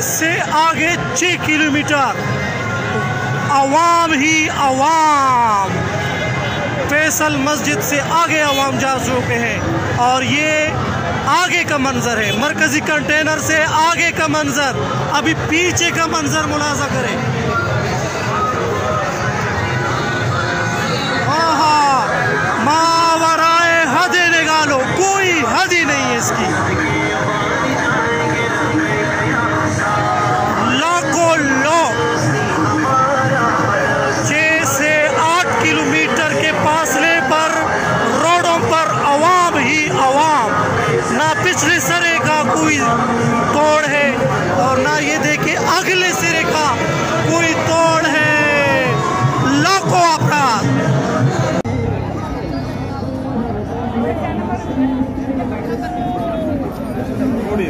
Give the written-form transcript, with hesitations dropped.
इससे आगे 6 किलोमीटर अवाम ही अवाम, फैसल मस्जिद से आगे अवाम जा चुके हैं। और ये आगे का मंजर है, मरकजी कंटेनर से आगे का मंजर। अभी पीछे का मंजर मुलाजा करें। मावराए हदें निकालो, कोई हद ही नहीं है इसकी। लाखों लोग 6 से 8 किलोमीटर के फासले पर रोडों पर अवाम ही अवाम। ना पिछले सिरे का कोई तोड़ है और ना ये देखिए अगले सिरे का कोई तोड़ है। लाखों अफराद बोले